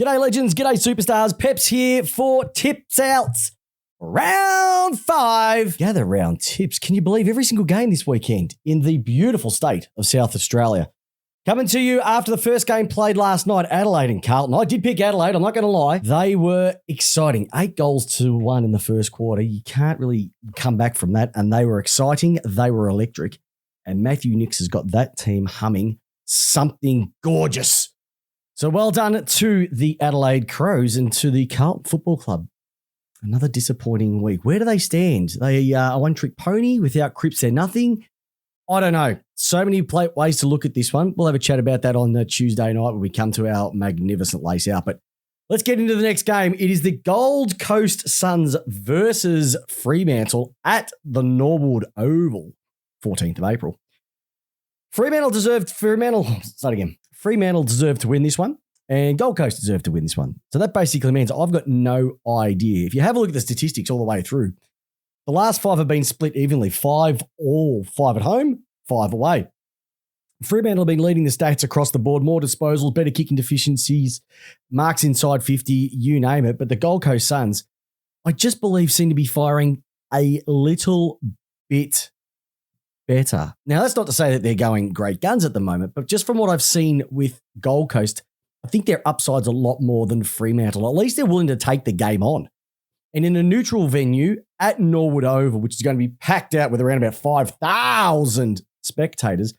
G'day legends, g'day superstars. Peps here for Tips Outs. Round 5. Gather round tips. Can you believe every single game this weekend in the beautiful state of South Australia? Coming to you after the first game played last night, Adelaide and Carlton. I did pick Adelaide, I'm not going to lie. They were exciting. 8-1 in the first quarter. You can't really come back from that. And they were exciting. They were electric. And Matthew Nicks has got that team humming something gorgeous. So well done to the Adelaide Crows and to the Carlton Football Club. Another disappointing week. Where do they stand? They are a one-trick pony. Without Cripps, they're nothing. I don't know. So many ways to look at this one. We'll have a chat about that on Tuesday night when we come to our magnificent lace out. But let's get into the next game. It is the Gold Coast Suns versus Fremantle at the Norwood Oval, 14th of April. Fremantle deserved to win this one, and Gold Coast deserved to win this one. So that basically means I've got no idea. If you have a look at the statistics all the way through, the last 5 have been split evenly. 5 at home, 5 away. Fremantle have been leading the stats across the board. More disposals, better kicking deficiencies, marks inside 50, you name it. But the Gold Coast Suns, I just believe, seem to be firing a little bit better. Now, that's not to say that they're going great guns at the moment, but just from what I've seen with Gold Coast, I think their upside's a lot more than Fremantle. At least they're willing to take the game on. And in a neutral venue at Norwood Oval, which is going to be packed out with around about 5,000 spectators,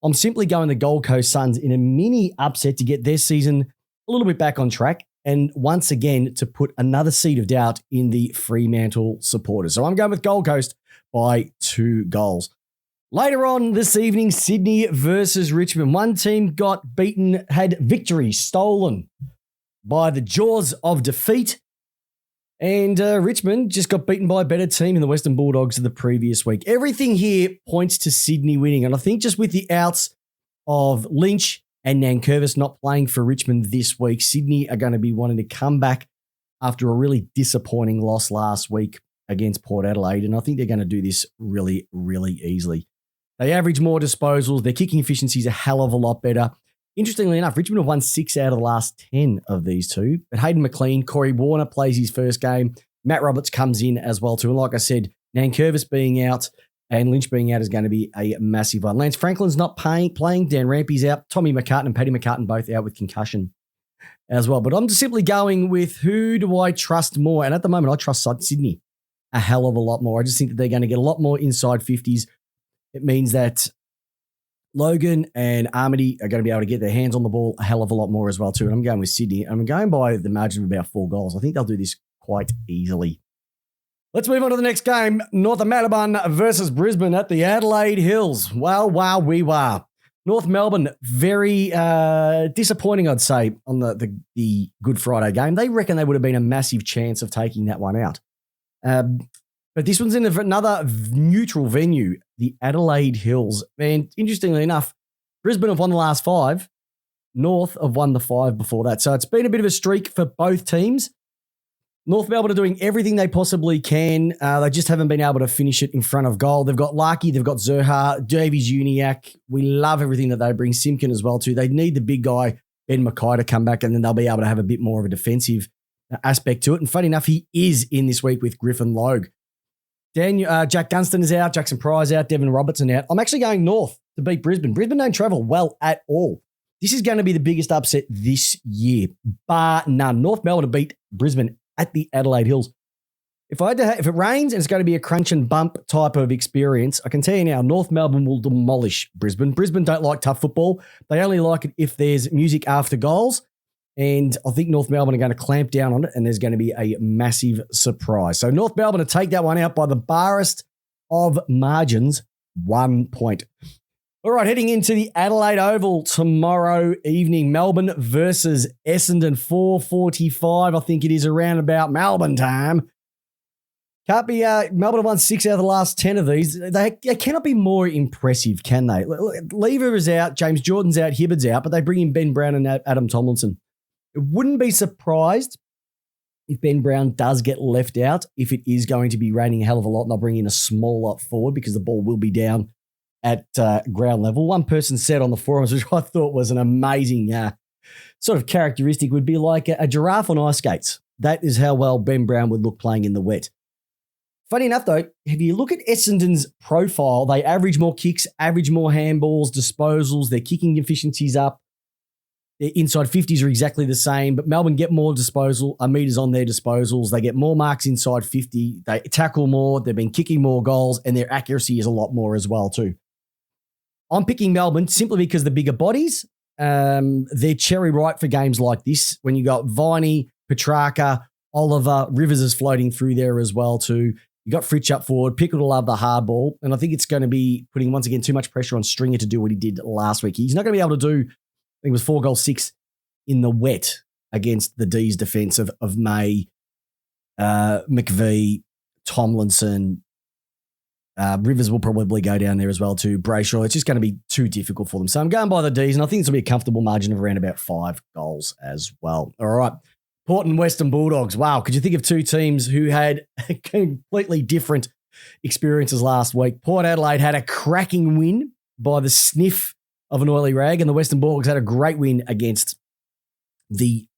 I'm simply going the Gold Coast Suns in a mini upset to get their season a little bit back on track and once again to put another seed of doubt in the Fremantle supporters. So I'm going with Gold Coast by 2 goals. Later on this evening, Sydney versus Richmond. One team got beaten, had victory stolen by the jaws of defeat. And Richmond just got beaten by a better team in the Western Bulldogs of the previous week. Everything here points to Sydney winning. And I think just with the outs of Lynch and Nankervis not playing for Richmond this week, Sydney are going to be wanting to come back after a really disappointing loss last week against Port Adelaide. And I think they're going to do this really, really easily. They average more disposals. Their kicking efficiency is a hell of a lot better. Interestingly enough, Richmond have won 6 out of the last 10 of these two. But Hayden McLean, Corey Warner plays his first game. Matt Roberts comes in as well too. And like I said, Nankervis being out and Lynch being out is going to be a massive one. Lance Franklin's not playing. Dan Rampy's out. Tommy McCartan and Paddy McCartan both out with concussion as well. But I'm just simply going with who do I trust more? And at the moment, I trust Sydney a hell of a lot more. I just think that they're going to get a lot more inside 50s. It means that Logan and Armady are going to be able to get their hands on the ball a hell of a lot more as well too. And I'm going with Sydney. I'm going by the margin of about 4 goals. I think they'll do this quite easily. Let's move on to the next game. North Melbourne versus Brisbane at the Adelaide Hills. Wow, we were. North Melbourne, very disappointing, I'd say, on the Good Friday game. They reckon they would have been a massive chance of taking that one out. But this one's in another neutral venue, the Adelaide Hills. And interestingly enough, Brisbane have won the last 5. North have won the 5 before that. So it's been a bit of a streak for both teams. North Melbourne are doing everything they possibly can. They just haven't been able to finish it in front of goal. They've got Larkey, they've got Zerha, Davies Uniacke. We love everything that they bring. Simpkin as well too. They need the big guy, Ben Mackay, to come back, and then they'll be able to have a bit more of a defensive aspect to it. And funny enough, he is in this week with Griffin Logue. Jack Gunston is out, Jackson Price out, Devin Robertson out. I'm actually going North to beat Brisbane. Brisbane don't travel well at all. This is going to be the biggest upset this year, bar none. North Melbourne to beat Brisbane at the Adelaide Hills. If it rains and it's going to be a crunch and bump type of experience, I can tell you now, North Melbourne will demolish Brisbane. Brisbane don't like tough football. They only like it if there's music after goals. And I think North Melbourne are going to clamp down on it, and there's going to be a massive surprise. So North Melbourne to take that one out by the barest of margins, 1 point. All right, heading into the Adelaide Oval tomorrow evening, Melbourne versus Essendon, 4:45. I think it is around about Melbourne time. Can't be, Melbourne have won 6 out of the last 10 of these. They cannot be more impressive, can they? Lever is out, James Jordan's out, Hibbard's out, but they bring in Ben Brown and Adam Tomlinson. It wouldn't be surprised if Ben Brown does get left out, if it is going to be raining a hell of a lot, and they'll bring in a smaller forward because the ball will be down at ground level. One person said on the forums, which I thought was an amazing sort of characteristic would be like a giraffe on ice skates. That is how well Ben Brown would look playing in the wet. Funny enough, though, if you look at Essendon's profile, they average more kicks, average more handballs, disposals, their kicking efficiency's up. Their inside 50s are exactly the same, but Melbourne get more meters on their disposals. They get more marks inside 50. They tackle more. They've been kicking more goals, and their accuracy is a lot more as well, too. I'm picking Melbourne simply because the bigger bodies, they're cherry ripe for games like this. When you got Viney, Petrarca, Oliver, Rivers is floating through there as well, too. You got Fritsch up forward. Pickett will have the hard ball. And I think it's going to be putting, once again, too much pressure on Stringer to do what he did last week. He's not going to be able to do, I think it was 4 goals, 6 in the wet against the D's defense of May, McVee, Tomlinson. Rivers will probably go down there as well too. Brayshaw. It's just going to be too difficult for them. So I'm going by the D's, and I think it's going to be a comfortable margin of around about 5 goals as well. All right. Port and Western Bulldogs. Wow. Could you think of two teams who had completely different experiences last week? Port Adelaide had a cracking win by the sniff of an oily rag, and the Western Bulldogs had a great win against the